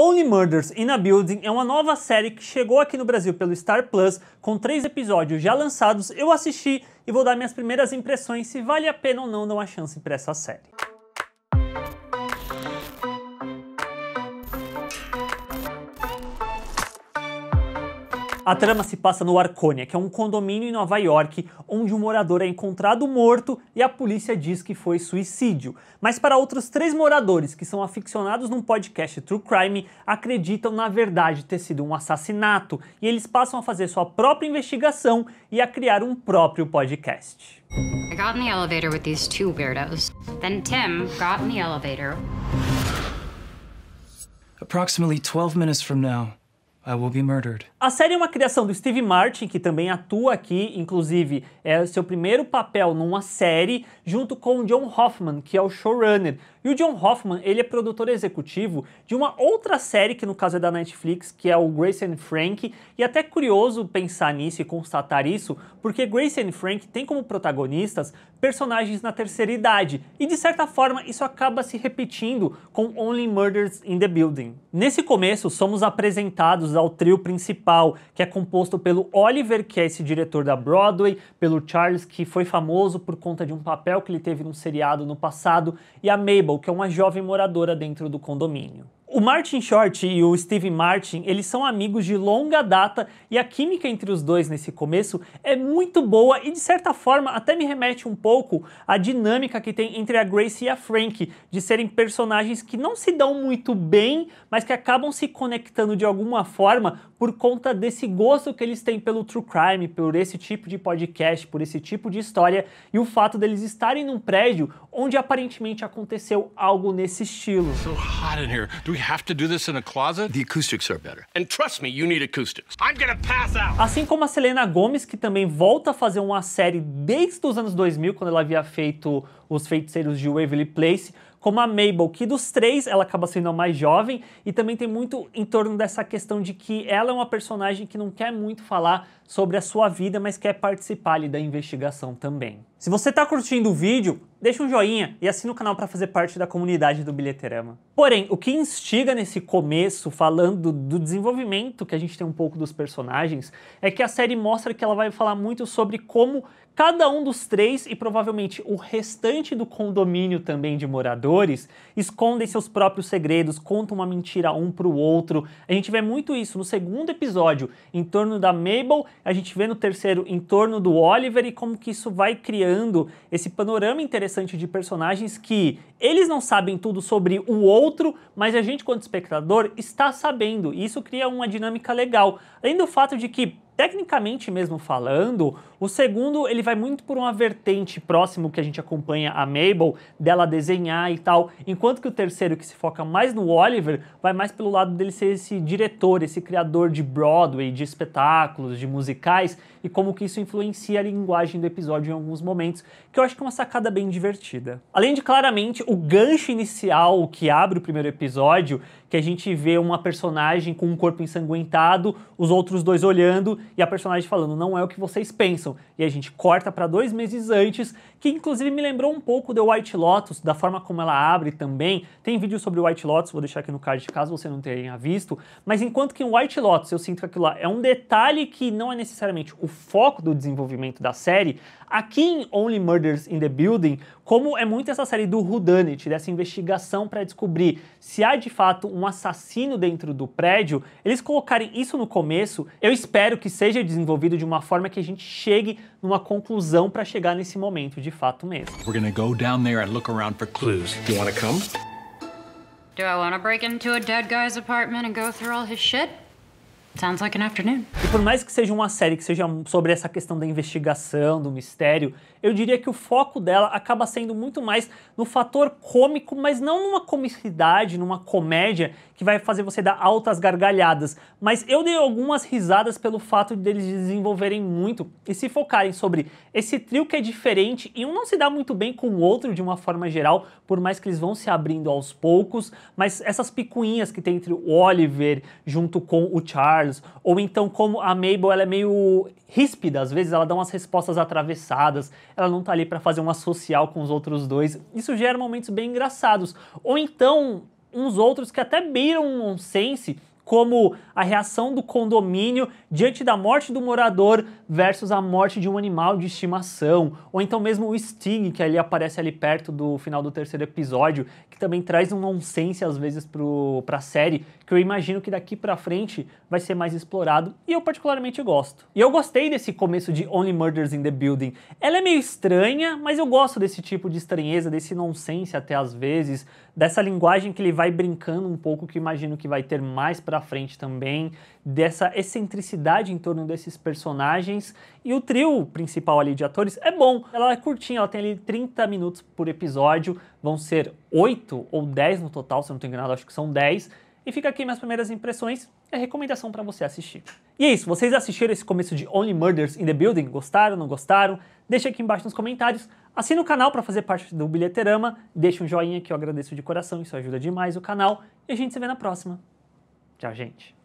Only Murders in a Building é uma nova série que chegou aqui no Brasil pelo Star Plus, com 3 episódios já lançados. Eu assisti e vou dar minhas primeiras impressões se vale a pena ou não dar uma chance para essa série. A trama se passa no Arconia, que é um condomínio em Nova York, onde um morador é encontrado morto e a polícia diz que foi suicídio. Mas para outros 3 moradores, que são aficionados num podcast True Crime, acreditam na verdade ter sido um assassinato, e eles passam a fazer sua própria investigação e a criar um próprio podcast. I got in the elevator with these 2 weirdos. Then Tim got in the elevator. Approximately 12 minutes from now, I will be murdered. A série é uma criação do Steve Martin, que também atua aqui, inclusive é o seu primeiro papel numa série, junto com o John Hoffman, que é o showrunner. E o John Hoffman, ele é produtor executivo de uma outra série, que no caso é da Netflix, que é o Grace and Frankie, e é até curioso pensar nisso e constatar isso, porque Grace and Frankie tem como protagonistas personagens na terceira idade, e de certa forma isso acaba se repetindo com Only Murders in the Building. Nesse começo, somos apresentados ao trio principal, que é composto pelo Oliver, que é esse diretor da Broadway, pelo Charles, que foi famoso por conta de um papel que ele teve num seriado no passado, e a Mabel, que é uma jovem moradora dentro do condomínio. O Martin Short e o Steve Martin, eles são amigos de longa data e a química entre os dois nesse começo é muito boa e de certa forma até me remete um pouco à dinâmica que tem entre a Grace e a Frankie, de serem personagens que não se dão muito bem, mas que acabam se conectando de alguma forma por conta desse gosto que eles têm pelo true crime, por esse tipo de podcast, por esse tipo de história e o fato deles estarem num prédio onde aparentemente aconteceu algo nesse estilo. So hot in here. Do we have to do this in a closet? The acoustics are better. And trust me, you need acoustics. I'm gonna pass out. Assim como a Selena Gomez, que também volta a fazer uma série desde os anos 2000, quando ela havia feito Os Feiticeiros de Waverly Place, como a Mabel, que dos 3 ela acaba sendo a mais jovem, e também tem muito em torno dessa questão de que ela é uma personagem que não quer muito falar sobre a sua vida, mas quer participar ali da investigação também. Se você está curtindo o vídeo, deixa um joinha e assina o canal para fazer parte da comunidade do Bilheterama. Porém, o que instiga nesse começo, falando do desenvolvimento que a gente tem um pouco dos personagens, é que a série mostra que ela vai falar muito sobre como cada um dos 3 e provavelmente o restante do condomínio também de moradores escondem seus próprios segredos, contam uma mentira um pro outro. A gente vê muito isso no segundo episódio em torno da Mabel, a gente vê no terceiro em torno do Oliver e como que isso vai criando esse panorama interessante de personagens que eles não sabem tudo sobre o outro, mas a gente, quanto espectador, está sabendo, e isso cria uma dinâmica legal. Além do fato de que, tecnicamente mesmo falando, o segundo ele vai muito por uma vertente próximo que a gente acompanha a Mabel, dela desenhar e tal, enquanto que o terceiro, que se foca mais no Oliver, vai mais pelo lado dele ser esse diretor, esse criador de Broadway, de espetáculos, de musicais, e como que isso influencia a linguagem do episódio em alguns momentos, que eu acho que é uma sacada bem divertida. Além de, claramente, o gancho inicial que abre o primeiro episódio, que a gente vê uma personagem com um corpo ensanguentado, os outros 2 olhando, e a personagem falando, não é o que vocês pensam. E a gente corta para 2 meses antes, que inclusive me lembrou um pouco do White Lotus, da forma como ela abre também. Tem vídeo sobre o White Lotus, vou deixar aqui no card caso você não tenha visto. Mas enquanto que em White Lotus eu sinto que aquilo lá é um detalhe que não é necessariamente o foco do desenvolvimento da série, aqui em Only Murders in the Building, como é muito essa série do whodunit, dessa investigação para descobrir se há de fato um assassino dentro do prédio, eles colocarem isso no começo, eu espero que seja desenvolvido de uma forma que a gente chegue numa conclusão para chegar nesse momento de fato mesmo. We're gonna go down there and look around for clues. Do you wanna come? Do I want to break into a dead guy's apartment and go through all his shit? Sounds like an afternoon. E por mais que seja uma série que seja sobre essa questão da investigação, do mistério, eu diria que o foco dela acaba sendo muito mais no fator cômico, mas não numa comicidade, numa comédia que vai fazer você dar altas gargalhadas. Mas eu dei algumas risadas pelo fato de eles desenvolverem muito e se focarem sobre esse trio que é diferente e um não se dá muito bem com o outro de uma forma geral, por mais que eles vão se abrindo aos poucos, mas essas picuinhas que tem entre o Oliver junto com o Charles, ou então como a Mabel, ela é meio ríspida, às vezes ela dá umas respostas atravessadas, ela não tá ali pra fazer uma social com os outros 2, isso gera momentos bem engraçados. Ou então, uns outros que até beiram um nonsense, como a reação do condomínio diante da morte do morador versus a morte de um animal de estimação, ou então mesmo o Sting, que ali aparece ali perto do final do 3º episódio, que também traz um nonsense às vezes pra série, que eu imagino que daqui pra frente vai ser mais explorado, e eu particularmente gosto. E eu gostei desse começo de Only Murders in the Building. Ela é meio estranha, mas eu gosto desse tipo de estranheza, desse nonsense até às vezes, dessa linguagem que ele vai brincando um pouco, que eu imagino que vai ter mais pra frente também, dessa excentricidade em torno desses personagens, e o trio principal ali de atores é bom. Ela é curtinha, ela tem ali 30 minutos por episódio, vão ser 8 ou 10 no total, se eu não estou enganado, acho que são 10, e fica aqui minhas primeiras impressões, é recomendação para você assistir. E é isso, vocês assistiram esse começo de Only Murders in the Building? Gostaram, não gostaram? Deixa aqui embaixo nos comentários, assina o canal para fazer parte do Bilheterama, deixa um joinha que eu agradeço de coração, isso ajuda demais o canal, e a gente se vê na próxima. Tchau, gente.